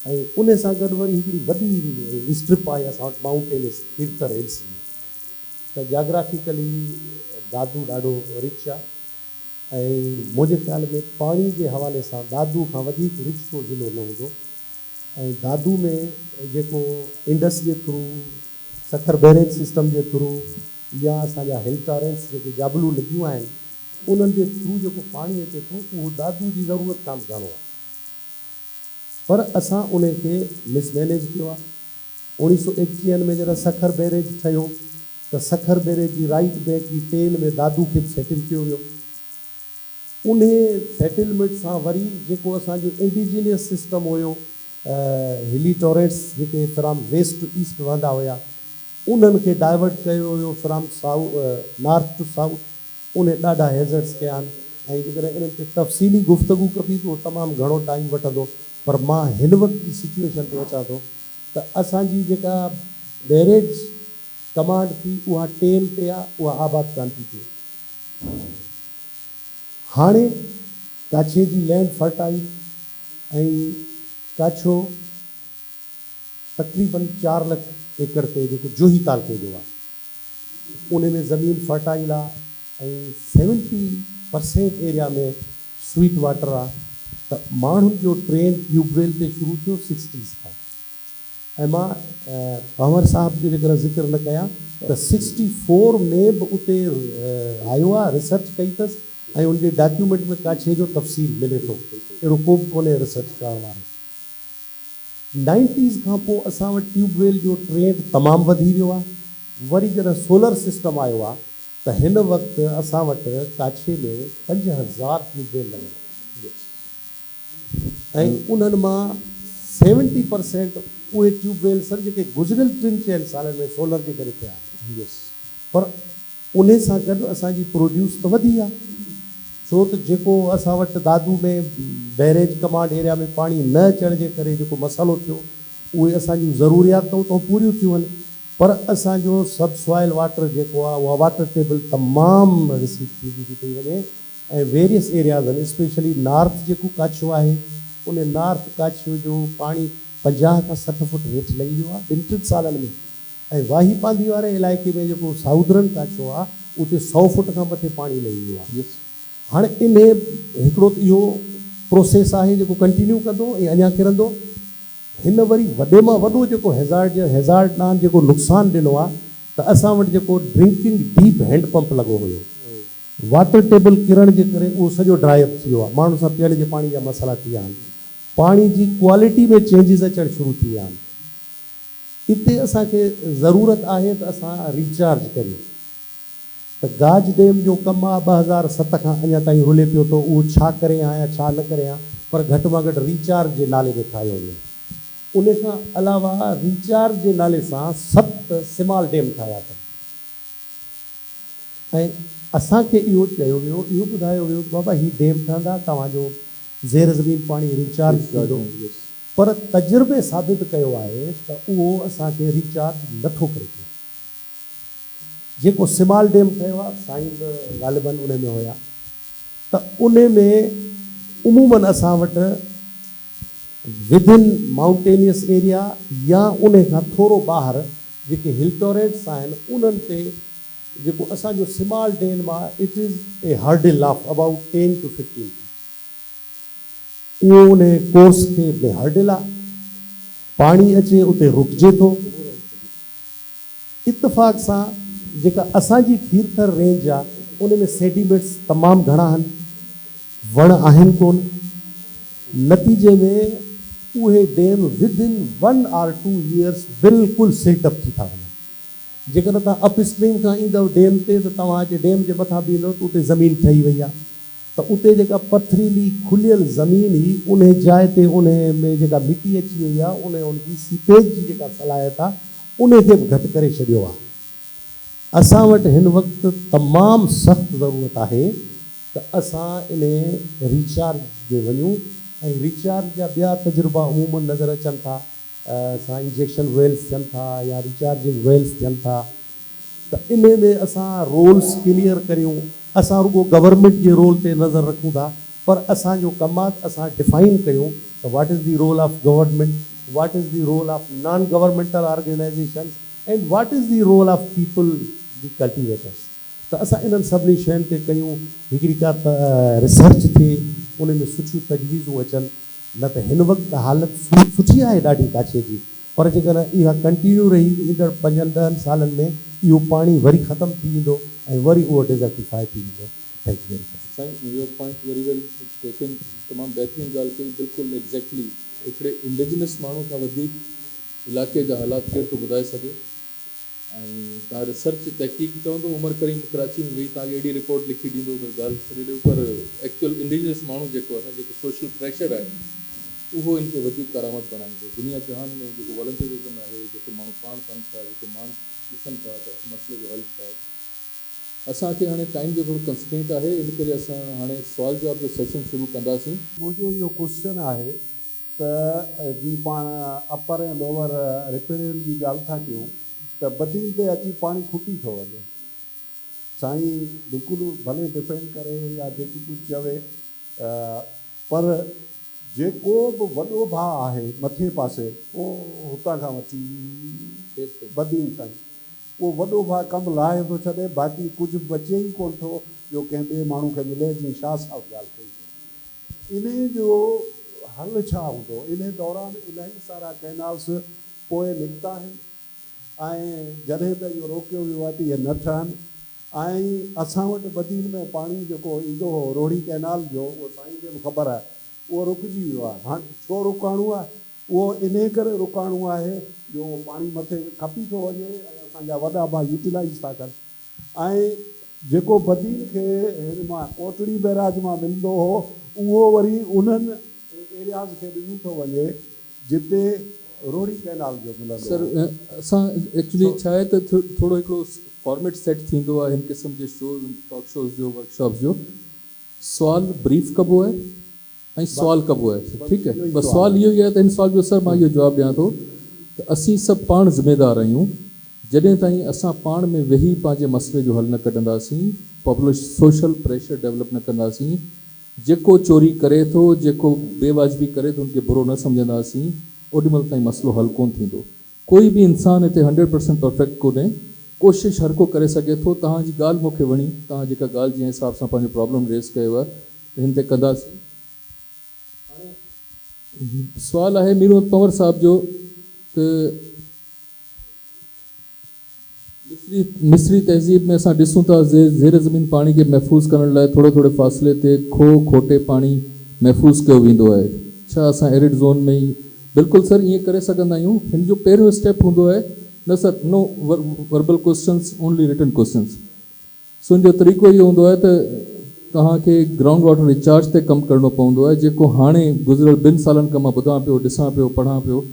ऐं उन सां गॾु वरी हिकिड़ी वॾी स्ट्रिप आहे असां वटि माउंटेनियस तीर्थर हिल्स जी, त जाग्राफिकली दादू ॾाढो रिच आहे। ऐं मुंहिंजे ख़्याल में पाणी जे हवाले सां दादू खां वधीक रिच को ज़िलो न हूंदो। ऐं दादू में जेको इंडस जे थ्रू, सखर बैरेज सिस्टम जे थ्रू, या असांजा हिल टॉरेंट्स जेके जाबलू लॻियूं आहिनि उन्हनि जे थ्रू जेको पाणी अचे थो उहो दादू जी ज़रूरत खां घणो आहे, पर असां उन खे मिसमैनेज कयो आहे। 1981 में जॾहिं सखर बैरेज ठहियो त सखर बैरेज जी राइट बैंक जी टेल में दादू खे सेटल कयो वियो। उन सेटलमेंट सां वरी जेको असांजो इंडिजीनियस सिस्टम हुयो, हिली टॉरेंट्स जेके फ्राम वेस्ट टू ईस्ट वहंदा हुया, उन्हनि खे डाइवर्ट कयो हुयो फ्राम नॉर्थ टू साउथ। उन ॾाढा हैज़र्ड्स कया आहिनि, ऐं जेकॾहिं इन्हनि ते तफ़सीली गुफ़्तगू कबी त उहो तमामु घणो टाइम वठंदो। पर मां हिन वक़्त जी सिचुएशन ते अचां थो त असांजी जेका बैरेज कमांड थी उहा टेन ते आहे, उहा आबाद कान थी थिए। हाणे काछे जी लैंड फर्टाइल ऐं काछो तक़रीबन 4 लाख एकड़ ते जेको जोही तालके जो आहे उन में ज़मीन फर्टाइल आहे ऐं 70% एरिया में स्वीट वाटर आहे। त माण्हुनि जो ट्रेन ट्यूबवेल ते शुरू थियो 60s खां, ऐं मां कंवर साहब जो जेकर ज़िक्र न कयां त 64 में बि उते आयो आहे, रिसर्च कई अथसि ऐं उनजे डॉक्यूमेंट में काछे जो तफ़सील मिले थो, अहिड़ो को बि कोन्हे रिसर्च करण वारो। 90s खां पोइ असां वटि ट्यूबवेल जो ट्रेंड तमामु वधी वियो आहे। वरी जॾहिं सोलर सिस्टम आयो आहे त हिन वक़्तु असां वटि काछे में 5000 ट्यूबवेल लॻल ऐं उन्हनि मां 70% उहे ट्यूबवेल सर जेके गुज़िरियल 3-4 सालनि में सोलर जे करे थिया आहिनि। पर उन सां गॾु असांजी प्रोड्यूस त वधी आहे, छो त जेको असां वटि दादू में बैरेज कमांड एरिया में पाणी न अचण जे करे जेको मसालो थियो उहे असांजूं ज़रूरियातूं त पूरियूं थियूं आहिनि, पर असांजो सब सॉइल वाटर जेको आहे उहा वाटर टेबल तमामु रिसीव थी पई वञे ऐं वेरियस एरियाज़ आहिनि, स्पेशली नॉर्थ जेको काछो आहे उन नॉर्थ काछो जो पाणी 50 खां 60 फुट हेठि लही वियो आहे 2-3 सालनि में, ऐं वाही पांदी वारे इलाइक़े में जेको साउदरन काछो आहे उते 100 फुट खां मथे पाणी लही वियो आहे। हाणे इन हिकिड़ो त इहो प्रोसेस आहे जेको कंटिन्यू कंदो ऐं अञा किरंदो। हिन वरी वॾे मां वॾो जेको हैज़ार्ड नान जेको नुक़सानु ॾिनो आहे त असां वटि जेको ड्रिंकिंग डीप हैंड पंप लॻो हुयो, वाटर टेबल किरण जे करे उहो सॼो ड्राई अप थी वियो आहे, माण्हू सां पीअण जे पाणी जा मसाला थी विया आहिनि, पाणी जी क्वालिटी में चेंजिस अचणु शुरू थी विया आहिनि। इते असांखे ज़रूरत आहे त असां रिचार्ज करियूं। त गाज डैम जो कमु आहे 2007 खां अञा ताईं रुले पियो थो, उहो छा करे आया छा न करे आया, पर घटि में घटि रिचार्ज जे नाले ते ठाहियो वियो। उन खां अलावा रिचार्ज जे नाले सां 7 स्मॉल डैम ठाहिया अथनि ऐं असांखे इहो चयो वियो, इहो ॿुधायो वियो त बाबा हीउ डैम ठहंदा तव्हांजो ज़ेर ज़मीन पाणी रिचार्ज कंदो, पर तजुर्बे साबित कयो आहे त उहो असांखे रिचार्ज नथो करे पियो। जेको स्मॉल डैम ठहियो आहे साईं ग़ालिबन उन में हुया, त उन में उमूमन असां वटि विदिन माउंटेनियस एरिया या उन खां थोरो ॿाहिरि जेके हिल टॉरेट्स आहिनि उन्हनि ते जेको असांजो स्मॉल डैम आहे it is a hurdle of about 10 to 15 उहो उन कोर्स खे हर्डिल आहे, पाणी अचे उते रुकिजे थो। इत्तफ़ाक़ सां जेका असांजी तीर्थर रेंज आहे उन में सेडिमेंट्स तमामु घणा आहिनि, वण आहिनि कोन, नतीजे में उहे डैम विदिन 1 or 2 years बिल्कुलु सिल्टअप थी था वञनि। जेकर तव्हां अप स्ट्रीम खां ईंदव डैम ते त तव्हांजे डैम जे मथां बीहंदव त उते ज़मीन ठही वई आहे, त उते जेका पथरीली खुलियल ज़मीन ई उन जाइ ते उन में जेका मिटी अची वई आहे उनजी सीपेज जी जेका सलाहियत आहे उन खे बि घटि करे छॾियो आहे। असां वटि हिन वक़्तु तमामु सख़्तु ज़रूरत आहे त असां इन रिचार्ज में वञूं ऐं रिचार्ज जा ॿिया तजुर्बा अमूमन नज़र अचनि था, असां इंजेक्शन वेल्स थियनि था या रिचार्जिंग वेल्स थियनि था, त इन में असां रोल्स क्लियर करियूं। असां रुगो गवर्नमेंट जे रोल ते नज़र रखूं था, पर असांजो कमु आहे त असां डिफाइन कयूं त what is the role of government, what is the role of non governmental organization and what is the role of people the cultivators. त असां इन्हनि सभिनी शयुनि ते कयूं, हिकिड़ी का रिसर्च थिए, उन में सुठियूं तजवीज़ूं अचनि, न त हिन वक़्तु हालति सुठी आहे ॾाढी काछे जी, पर जेकर इहा कंटिन्यू रही ईंदड़ 5-10 सालनि में इहो पाणी वरी ख़तमु थी वेंदो ऐं वरी उहो डिज़र्टिफाई थी वेंदो। Thank you very much. साईं your point very well taken, तमामु बहितरीनु ॻाल्हि कई, बिल्कुलु एग्ज़ैक्टली हिकिड़े इंडिजिनस माण्हू खां वधीक इलाइक़े जा हालात केरु थो ॿुधाए सघे। ऐं तव्हां रिसर्च तहक़ीक़ चवंदो उमर करीम कराची में वेही तव्हांखे अहिड़ी रिपोर्ट लिखी ॾींदो ॻाल्हि छॾे ॾियो, पर एक्चुअल इंडिजिनस माण्हू जेको आहे जेको सोशल प्रेशर आहे उहो इनखे वधीक करामत बणाईंदो। दुनिया जहान में जेको वॉलंटियरिज़म आहे, जेको माण्हू पाण कनि था, जेको माण्हू ॾिसनि था त मसइले जो हल छा आहे। असांखे हाणे टाइम जो थोरो कंस्ट्रेंट आहे, इन करे असां हाणे सुवाल जवाब जो सेशन शुरू कंदासीं। मुंहिंजो इहो क्वेश्चन आहे त जी पाण अपर ऐं लोअर रिपेरियन जी ॻाल्हि था कयूं त बदीन ते अची पाणी खुटी थो वञे। साईं बिल्कुलु भले डिफेंड करे या जेकी कुझु चवे, पर जेको बि वॾो भाउ आहे मथे पासे उहो हुतां खां वठी बदीन ताईं उहो वॾो भाउ कमु लाहे थो छॾे, बाक़ी कुझु बचे ई कोन थो जो कंहिं ॿिए माण्हू खे मिले। जीअं शाह साहिबु ॻाल्हि कई, इन जो हल छा हूंदो? इन दौरान इलाही सारा कैनाल्स पोइ निकिता आहिनि ऐं जॾहिं त इहो रोकियो वियो आहे त इहे न ठहनि। ऐं असां वटि बदीन में पाणी जेको ईंदो हो रोहिड़ी कैनाल जो, उहो साईं खे बि ख़बर आहे, उहो रुकिजी वियो आहे। हाणे छो रुकाइणो आहे? उहो इन करे रुकाइणो आहे जो पाणी मथे खपी थो वञे ऐं असांजा वॾा भाउ यूटिलाइज़ था कनि। ऐं जेको बदीन खे हिन मां कोटड़ी बैराज मां मिलंदो हो, उहो वरी उन्हनि एरियाज़ खे ॾिनो थो वञे जिते रोहिड़ी कैनाल जो मिलंदो। सर असां एक्चुअली छा आहे त थोरो हिकिड़ो फॉर्मेट सेट थींदो आहे हिन क़िस्म जे शो टॉक शोज़ जो वर्कशॉप जो। सुवाल ब्रीफ कबो आहे ऐं सुवाल कबो आहे, ठीकु आहे। बसि सुवाल इहो ई आहे त हिन सुवाल जो सर मां इहो जवाबु ॾियां थो त असीं सभु पाण ज़िम्मेदार आहियूं। जॾहिं ताईं असां पाण में वेही पंहिंजे मसइले जो हल न कढंदासीं, सोशल प्रेशर डेवलप न कंदासीं, जेको चोरी करे थो, जेको बेवाजिबी करे थो, उनखे बुरो न सम्झंदासीं, ओॾीमहिल ताईं मसइलो हल कोन थींदो। कोई बि इंसानु हिते 100% परफेक्ट कोन्हे, कोशिशि हर को करे सघे थो। तव्हांजी ॻाल्हि मूंखे वणी, तव्हां जेका ॻाल्हि जंहिं हिसाब सां पंहिंजो प्रॉब्लम रेज़ कयो आहे त हिन ते कंदासीं। हाणे सुवालु आहे मीर पंवर साहिब जो त मिस्री तहज़ीब में असां ॾिसूं था ज़ेर ज़मीन पाणी खे महफ़ूज़ करण लाइ थोरे थोरे फ़ासिले ते खोटे पाणी महफ़ूज़ कयो वेंदो आहे। छा असां एरिड ज़ोन में ई? बिल्कुलु सर, ईअं करे सघंदा आहियूं। हिन जो पहिरियों स्टेप हूंदो आहे न sir, no verbal questions, only written questions. So उन जो तरीक़ो इहो हूंदो आहे त तव्हांखे ग्राउंड वाटर रिचार्ज ते कमु करिणो पवंदो आहे, जेको हाणे गुज़िरियल 2 सालनि खां मां ॿुधां पियो, ॾिसां पियो, पढ़ां पियो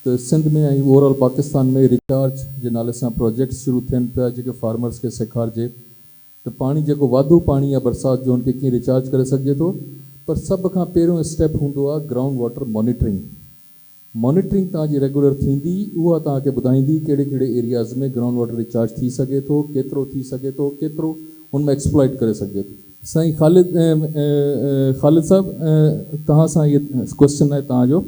त सिंध में ऐं ओवरऑल पाकिस्तान में रिचार्ज जे नाले सां प्रोजेक्ट्स शुरू थियनि पिया जेके फार्मर्स खे सेखारिजे त पाणी जेको वाधू पाणी आहे बरसाति जो, उनखे कीअं रिचार्ज करे सघिजे थो। पर सभ खां पहिरियों स्टेप हूंदो आहे ग्राउंड वाटर मॉनिटरिंग। मॉनिटरिंग तव्हांजी रेगुलर थींदी, उहा तव्हांखे ॿुधाईंदी कहिड़े कहिड़े एरियाज़ में ग्राउंड वाटर रिचार्ज थी सघे थो, केतिरो थी सघे थो, केतिरो हुन में एक्सप्लॉइट करे सघिजे थो। साईं ख़ालिद साहिबु, तव्हां सां इहो क्वेश्चन आहे तव्हांजो।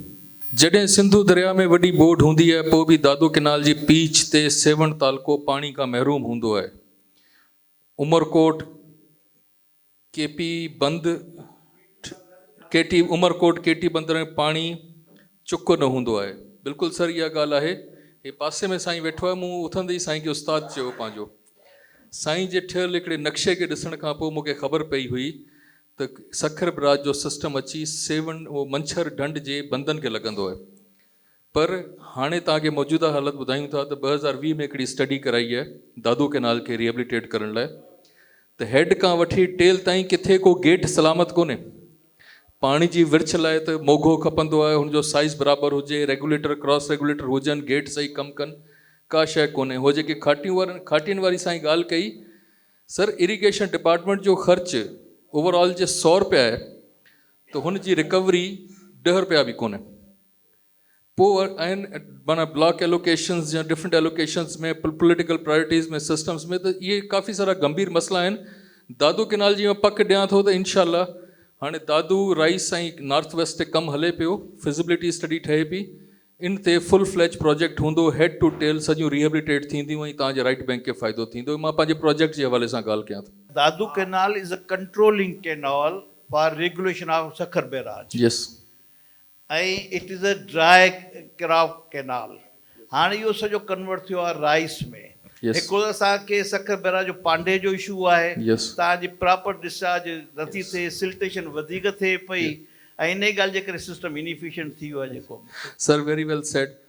जॾहिं सिंधु दरिया में वॾी ॿोॾि हूंदी आहे, पोइ बि दादो केनाल जी पीच ते सेवण तालको पाणी खां महरूम हूंदो आहे। उमरकोट केटी बंद में पाणी चुक न हूंदो आहे। बिल्कुलु सर, इहा ॻाल्हि आहे। हे पासे में साईं वेठो आहे, मूं उथंदे ई साईं खे उस्तादु चयो पंहिंजो। साईं जे ठहियल हिकिड़े नक्शे खे ॾिसण खां पोइ मूंखे ख़बर पई हुई त सखर बराज जो सिस्टम अची सेवन उहो मंछर ढंढ जे बंदनि खे लॻंदो आहे। पर हाणे तव्हांखे मौजूदा हालत ॿुधायूं था त 2020 में हिकिड़ी स्टडी कराई आहे दादो केनाल खे रिहेबिलिटेट करण लाइ, त हेड खां वठी टेल ताईं किथे को गेट सलामत कोन्हे। पाणी जी विर्छ लाइ त मोघो खपंदो आहे, हुनजो साइज़ बराबरि हुजे, रेगुलेटर क्रॉस रेगुलेटर हुजनि, गेट सही कमु कनि, का शइ कोन्हे। हो जेके खाटियुनि वारी साईं ॻाल्हि कई, सर इरीगेशन डिपार्टमेंट जो ख़र्चु ओवरऑल जे 100 रुपया आहे, त हुनजी रिकवरी 10 रुपया बि कोन्हे। पोइ आहिनि माना ब्लॉक एलोकेशंस या डिफरेंट एलोकेशंस में, पॉलिटिकल प्रायोरिटीज़ में, सिस्टम्स में, त इहे काफ़ी सारा गंभीर मसइला आहिनि। दादो केनाल जी मां पक ॾियां थो त इनशाला हाणे दादू राइस ऐं नॉर्थ वेस्ट ते कमु हले पियो, फिज़िबिलिटी स्टडी ठहे पई, इन ते फुल फ्लैज प्रोजेक्ट हूंदो, हेड टू टेल सॼियूं रिहेबिलिटेट थींदियूं ऐं तव्हांजे राइट बैंक खे फ़ाइदो थींदो। मां पंहिंजे प्रोजेक्ट जे हवाले सां ॻाल्हि कयां थो। Dadu Canal is a controlling canal for regulation of Sakhar Barrage. Yes. It is a dry crop canal. हाणे इहो सॼो कन्वर्ट थियो आहे राइस में। हिकिड़ो असांखे सखर बैराज जो पांडे जो इशू आहे, तव्हांजी प्रॉपर डिस्चार्ज नथी थिए, सिल्टेशन वधीक थिए पई, ऐं इन ॻाल्हि जे करे सिस्टम इनएफिशिएंट थी वियो आहे जेको। सर वेरी वेल सेड।